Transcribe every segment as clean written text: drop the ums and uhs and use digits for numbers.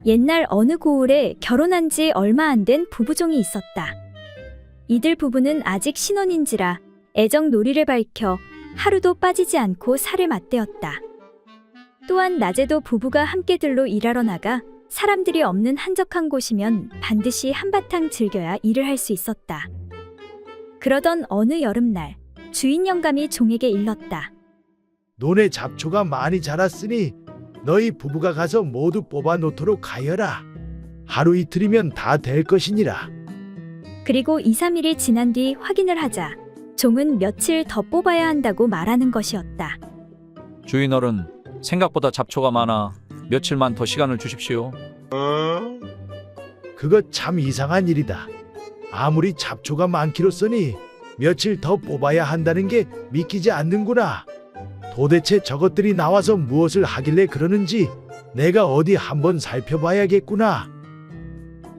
옛날 어느 고을에 결혼한 지 얼마 안 된 부부종이 있었다. 이들 부부는 아직 신혼인지라 애정 놀이를 밝혀 하루도 빠지지 않고 살을 맞대었다. 또한 낮에도 부부가 함께 들로 일하러 나가 사람들이 없는 한적한 곳이면 반드시 한바탕 즐겨야 일을 할 수 있었다. 그러던 어느 여름날, 주인 영감이 종에게 일렀다. 논에 잡초가 많이 자랐으니 너희 부부가 가서 모두 뽑아 놓도록 하여라. 하루 이틀이면 다 될 것이니라. 그리고 2, 3일이 지난 뒤 확인을 하자 종은 며칠 더 뽑아야 한다고 말하는 것이었다. 주인 어른, 생각보다 잡초가 많아 며칠만 더 시간을 주십시오. 그거 참 이상한 일이다. 아무리 잡초가 많기로써니 며칠 더 뽑아야 한다는 게 믿기지 않는구나. 도대체 저것들이 나와서 무엇을 하길래 그러는지 내가 어디 한번 살펴봐야겠구나.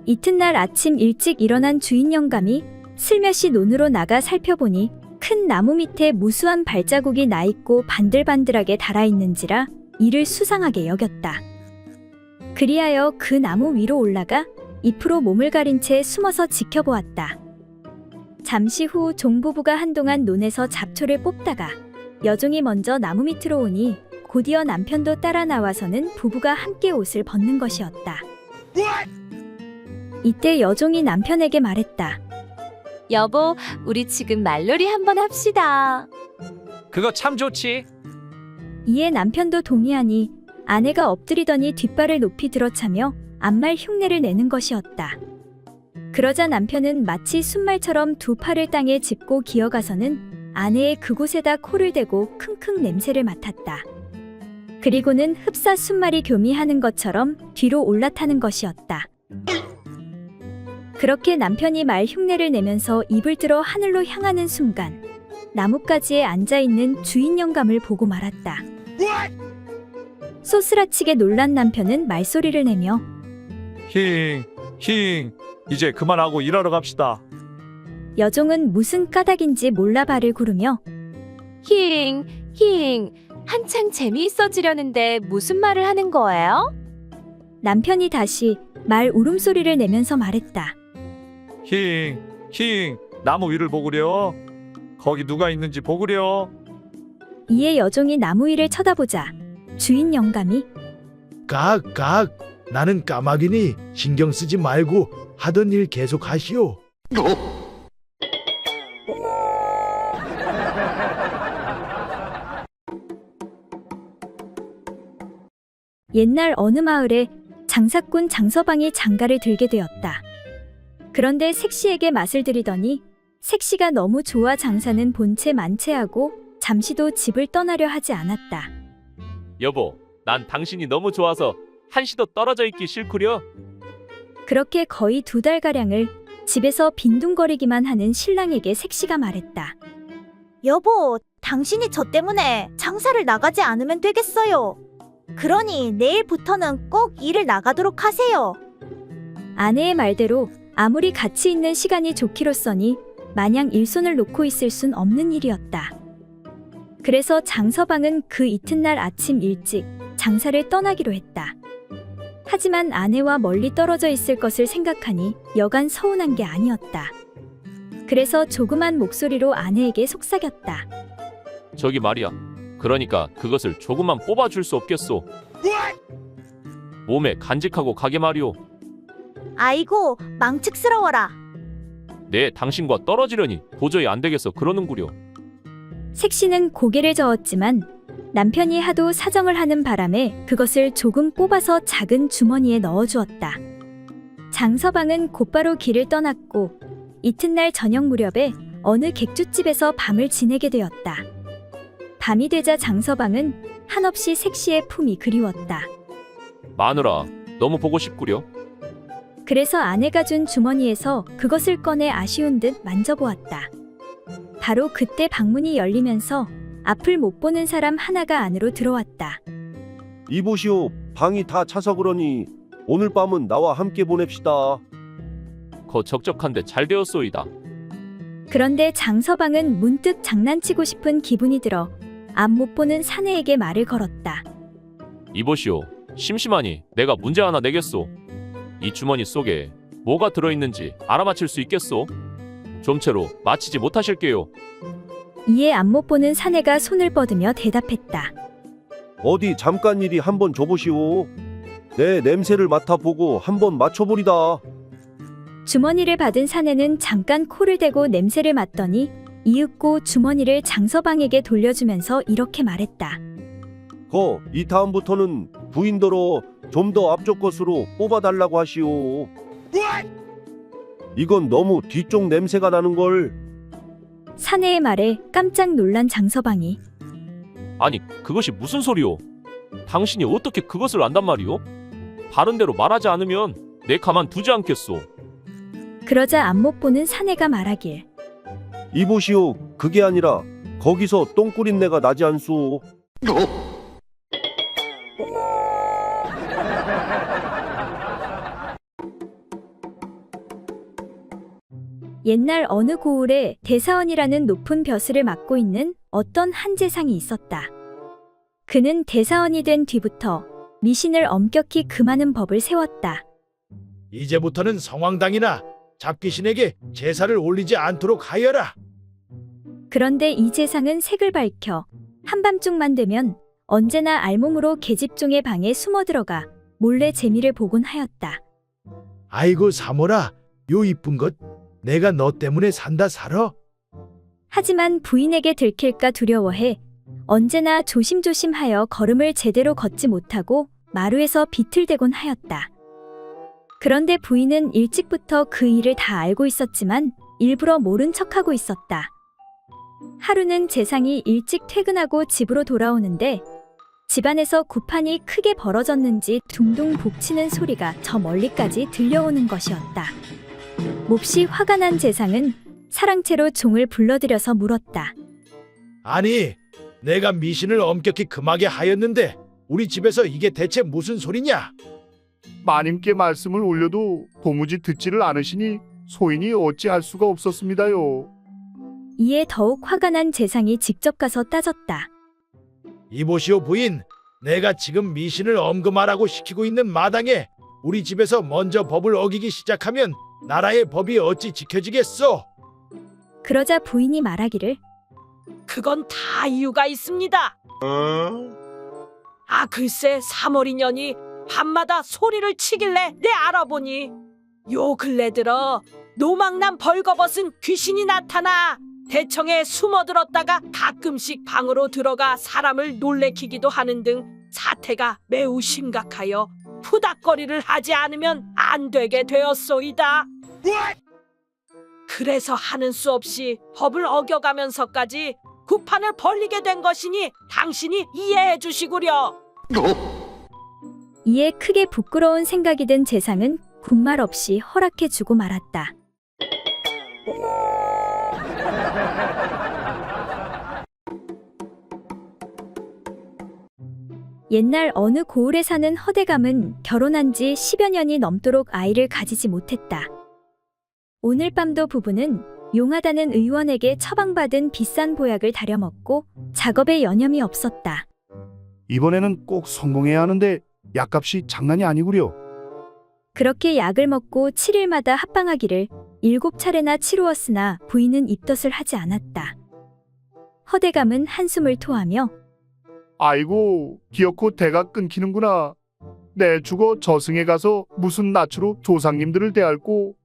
이튿날 아침 일찍 일어난 주인 영감이 슬며시 논으로 나가 살펴보니 큰 나무 밑에 무수한 발자국이 나있고 반들반들하게 달아있는지라 이를 수상하게 여겼다. 그리하여 그 나무 위로 올라가 잎으로 몸을 가린 채 숨어서 지켜보았다. 잠시 후 종부부가 한동안 논에서 잡초를 뽑다가 여종이 먼저 나무 밑으로 오니 곧이어 남편도 따라 나와서는 부부가 함께 옷을 벗는 것이었다. 이때 여종이 남편에게 말했다. 여보, 우리 지금 말놀이 한번 합시다. 그거 참 좋지. 이에 남편도 동의하니 아내가 엎드리더니 뒷발을 높이 들어차며 앞말 흉내를 내는 것이었다. 그러자 남편은 마치 순말처럼 두 팔을 땅에 짚고 기어가서는 아내의 그곳에다 코를 대고 킁킁 냄새를 맡았다. 그리고는 흡사 순말이 교미하는 것처럼 뒤로 올라타는 것이었다. 그렇게 남편이 말 흉내를 내면서 입을 들어 하늘로 향하는 순간 나뭇가지에 앉아있는 주인 영감을 보고 말았다. 소스라치게 놀란 남편은 말소리를 내며 힝, 이제 그만하고 일하러 갑시다. 여종은 무슨 까닭인지 몰라 발을 구르며 힝, 한창 재미있어지려는데 무슨 말을 하는 거예요? 남편이 다시 말 울음소리를 내면서 말했다. 힝, 나무 위를 보구려. 거기 누가 있는지 보구려. 이에 여종이 나무 위를 쳐다보자 주인 영감이 각, 나는 까마귀니 신경 쓰지 말고 하던 일 계속 하시오. 옛날 어느 마을에 장사꾼 장서방이 장가를 들게 되었다. 그런데 색시에게 맛을 들이더니 색시가 너무 좋아 장사는 본체 만체하고 잠시도 집을 떠나려 하지 않았다. 여보, 난 당신이 너무 좋아서 한시도 떨어져 있기 싫구려. 그렇게 거의 2달가량을 집에서 빈둥거리기만 하는 신랑에게 색시가 말했다. 여보, 당신이 저 때문에 장사를 나가지 않으면 되겠어요. 그러니 내일부터는 꼭 일을 나가도록 하세요. 아내의 말대로 아무리 가치 있는 시간이 좋기로써니 마냥 일손을 놓고 있을 순 없는 일이었다. 그래서 장서방은 그 이튿날 아침 일찍 장사를 떠나기로 했다. 하지만 아내와 멀리 떨어져 있을 것을 생각하니 여간 서운한 게 아니었다. 그래서 조그만 목소리로 아내에게 속삭였다. 저기 말이야. 그러니까 그것을 조금만 뽑아줄 수 없겠소. 몸에 간직하고 가게 말이오. 아이고, 망측스러워라. 내 당신과 떨어지려니 도저히 안 되겠어 그러는구려. 색시는 고개를 저었지만 남편이 하도 사정을 하는 바람에 그것을 조금 뽑아서 작은 주머니에 넣어주었다. 장서방은 곧바로 길을 떠났고 이튿날 저녁 무렵에 어느 객주집에서 밤을 지내게 되었다. 밤이 되자 장서방은 한없이 색시의 품이 그리웠다. 마누라, 너무 보고 싶구려. 그래서 아내가 준 주머니에서 그것을 꺼내 아쉬운 듯 만져보았다. 바로 그때 방문이 열리면서 앞을 못 보는 사람 하나가 안으로 들어왔다. 이보시오, 방이 다 차서 그러니 오늘 밤은 나와 함께 보냅시다. 거 적적한데 잘 되었소이다. 그런데 장서방은 문득 장난치고 싶은 기분이 들어 앞 못 보는 사내에게 말을 걸었다. 이보시오. 심심하니 내가 문제 하나 내겠소. 이 주머니 속에 뭐가 들어있는지 알아맞힐 수 있겠소? 좀채로 맞히지 못하실게요. 이에 안못 보는 사내가 손을 뻗으며 대답했다. 어디 잠깐 일이 한번 줘보시오. 내 냄새를 맡아보고 한번 맞춰보리다. 주머니를 받은 사내는 잠깐 코를 대고 냄새를 맡더니 이윽고 주머니를 장서방에게 돌려주면서 이렇게 말했다. 이 다음부터는 부인더러 좀 더 앞쪽 것으로 뽑아달라고 하시오. 이건 너무 뒤쪽 냄새가 나는걸. 사내의 말에 깜짝 놀란 장서방이 아니 그것이 무슨 소리오? 당신이 어떻게 그것을 안단 말이오? 바른 대로 말하지 않으면 내 가만 두지 않겠소. 그러자 안못 보는 사내가 말하길. 이보시오. 그게 아니라 거기서 똥꾸린내가 나지 않소. 옛날 어느 고을에 대사원이라는 높은 벼슬을 맡고 있는 어떤 한 재상이 있었다. 그는 대사원이 된 뒤부터 미신을 엄격히 금하는 법을 세웠다. 이제부터는 성황당이나 잡귀신에게 제사를 올리지 않도록 하여라. 그런데 이 재상은 색을 밝혀 한밤중만 되면 언제나 알몸으로 계집종의 방에 숨어 들어가 몰래 재미를 보곤 하였다. 아이고 사모라, 요 이쁜 것 내가 너 때문에 산다 살아. 하지만 부인에게 들킬까 두려워해 언제나 조심조심하여 걸음을 제대로 걷지 못하고 마루에서 비틀대곤 하였다. 그런데 부인은 일찍부터 그 일을 다 알고 있었지만 일부러 모른 척하고 있었다. 하루는 재상이 일찍 퇴근하고 집으로 돌아오는데 집안에서 구판이 크게 벌어졌는지 둥둥 복치는 소리가 저 멀리까지 들려오는 것이었다. 몹시 화가 난 재상은 사랑채로 종을 불러들여서 물었다. 아니, 내가 미신을 엄격히 금하게 하였는데 우리 집에서 이게 대체 무슨 소리냐? 마님께 말씀을 올려도 도무지 듣지를 않으시니 소인이 어찌할 수가 없었습니다요. 이에 더욱 화가 난 재상이 직접 가서 따졌다. 이보시오 부인, 내가 지금 미신을 엄금하라고 시키고 있는 마당에 우리 집에서 먼저 법을 어기기 시작하면 나라의 법이 어찌 지켜지겠소? 그러자 부인이 말하기를. 그건 다 이유가 있습니다. 글쎄 3월 년이 밤마다 소리를 치길래 내 알아보니 요 근래 들어 노망난 벌거벗은 귀신이 나타나 대청에 숨어들었다가 가끔씩 방으로 들어가 사람을 놀래키기도 하는 등 사태가 매우 심각하여 푸닥거리를 하지 않으면 안 되게 되었소이다. 그래서 하는 수 없이 법을 어겨가면서까지 구판을 벌리게 된 것이니 당신이 이해해 주시구려. 이에 크게 부끄러운 생각이 든 재상은 군말 없이 허락해주고 말았다. 옛날 어느 고을에 사는 허대감은 결혼한 지 10여 년이 넘도록 아이를 가지지 못했다. 오늘 밤도 부부는 용하다는 의원에게 처방받은 비싼 보약을 다려먹고 작업에 여념이 없었다. 이번에는 꼭 성공해야 하는데 약값이 장난이 아니구려. 그렇게 약을 먹고 7일마다 합방하기를 7차례나 치루었으나 부인은 입덧을 하지 않았다. 허대감은 한숨을 토하며 아이고 기어코 대가 끊기는구나. 내 죽어 저승에 가서 무슨 낯으로 조상님들을 대할꼬.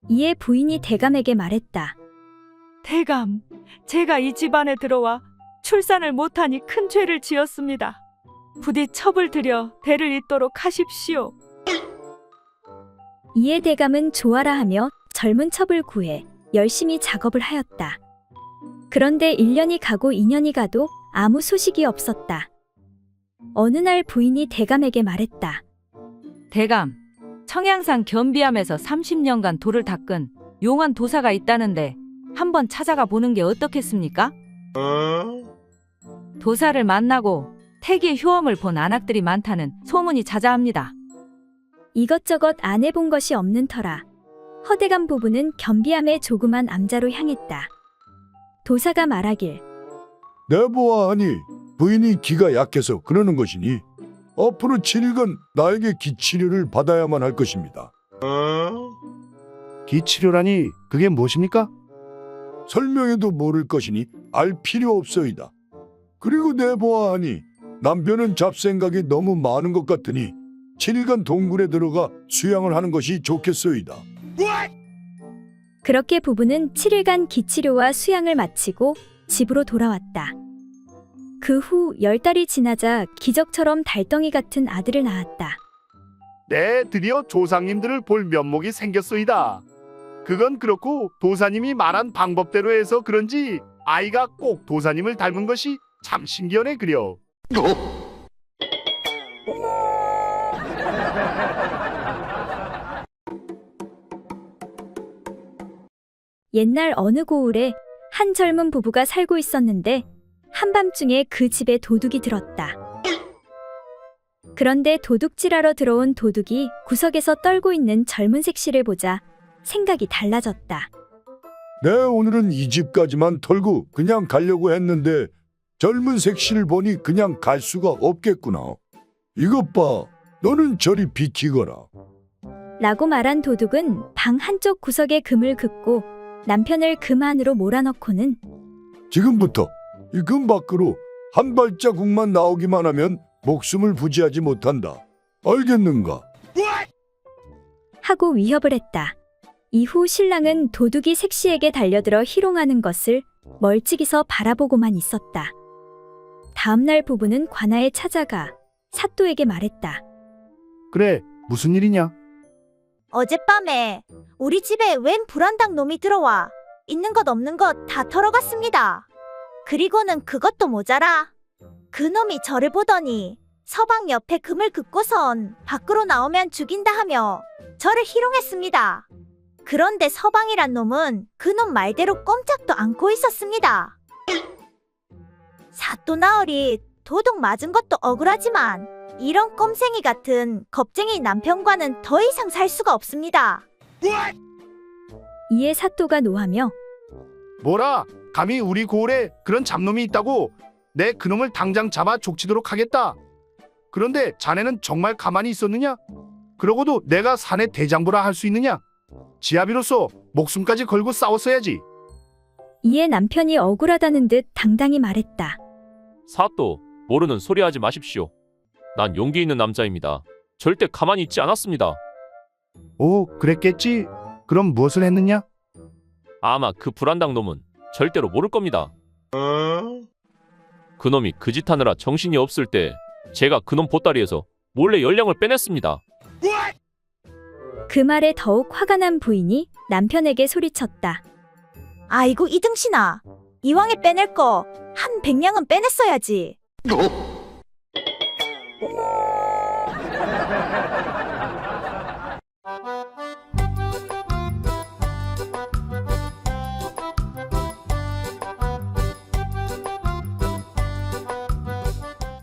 이에 부인이 대감에게 말했다. 대감, 제가 이 집안에 들어와 출산을 못하니 큰 죄를 지었습니다. 부디 첩을 들여 대를 잇도록 하십시오. 이에 대감은 좋아라 하며 젊은 첩을 구해 열심히 작업을 하였다. 그런데 1년이 가고 2년이 가도 아무 소식이 없었다. 어느 날 부인이 대감에게 말했다. 대감, 청양산 겸비암에서 30년간 돌을 닦은 용한 도사가 있다는데 한번 찾아가 보는 게 어떻겠습니까? 도사를 만나고 태기의 효험을 본 안악들이 많다는 소문이 자자합니다. 이것저것 안 해본 것이 없는 터라 허대감 부부는 겸비암의 조그만 암자로 향했다. 도사가 말하길. 내보아하니 부인이 기가 약해서 그러는 것이니 앞으로 7일간 나에게 기치료를 받아야만 할 것입니다. 기치료라니 그게 무엇입니까? 설명해도 모를 것이니 알 필요 없소이다. 그리고 내보아하니 남편은 잡생각이 너무 많은 것 같으니 7일간 동굴에 들어가 수양을 하는 것이 좋겠소이다. 그렇게 부부는 7일간 기치료와 수양을 마치고 집으로 돌아왔다. 그 후 10달이 지나자 기적처럼 달덩이 같은 아들을 낳았다. 네, 드디어 조상님들을 볼 면목이 생겼소이다. 그건 그렇고 도사님이 말한 방법대로 해서 그런지 아이가 꼭 도사님을 닮은 것이 참 신기하네 그려. 옛날 어느 고을에 한 젊은 부부가 살고 있었는데 한밤중에 그 집에 도둑이 들었다. 그런데 도둑질하러 들어온 도둑이 구석에서 떨고 있는 젊은 색시를 보자 생각이 달라졌다. 네, 오늘은 이 집까지만 털고 그냥 가려고 했는데 젊은 색시를 보니 그냥 갈 수가 없겠구나. 이것 봐, 너는 저리 비키거라. 라고 말한 도둑은 방 한쪽 구석에 금을 긋고 남편을 금 안으로 몰아넣고는 지금부터 이 금 밖으로 한 발자국만 나오기만 하면 목숨을 부지하지 못한다. 알겠는가? 하고 위협을 했다. 이후 신랑은 도둑이 색시에게 달려들어 희롱하는 것을 멀찍이서 바라보고만 있었다. 다음날 부부는 관아에 찾아가 사또에게 말했다. 그래, 무슨 일이냐? 어젯밤에 우리 집에 웬 불안당 놈이 들어와 있는 것 없는 것 다 털어갔습니다. 그리고는 그것도 모자라. 그 놈이 저를 보더니 서방 옆에 금을 긋고선 밖으로 나오면 죽인다 하며 저를 희롱했습니다. 그런데 서방이란 놈은 그놈 말대로 꼼짝도 않고 있었습니다. 사또 나으리 도둑 맞은 것도 억울하지만 이런 꼼생이 같은 겁쟁이 남편과는 더 이상 살 수가 없습니다. 이에 사또가 노하며 뭐라? 감히 우리 고을에 그런 잡놈이 있다고? 내 그놈을 당장 잡아 족치도록 하겠다. 그런데 자네는 정말 가만히 있었느냐? 그러고도 내가 사내 대장부라 할 수 있느냐? 지아비로서 목숨까지 걸고 싸웠어야지. 이에 남편이 억울하다는 듯 당당히 말했다. 사또, 모르는 소리 하지 마십시오. 난 용기 있는 남자입니다. 절대 가만히 있지 않았습니다. 오, 그랬겠지? 그럼 무엇을 했느냐? 아마 그 불안당 놈은 절대로 모를 겁니다. 그놈이 그 짓 하느라 정신이 없을 때 제가 그놈 보따리에서 몰래 열량을 빼냈습니다. 그 말에 더욱 화가 난 부인이 남편에게 소리쳤다. 아이고 이등신아, 이왕에 빼낼 거 한 100냥은 빼냈어야지.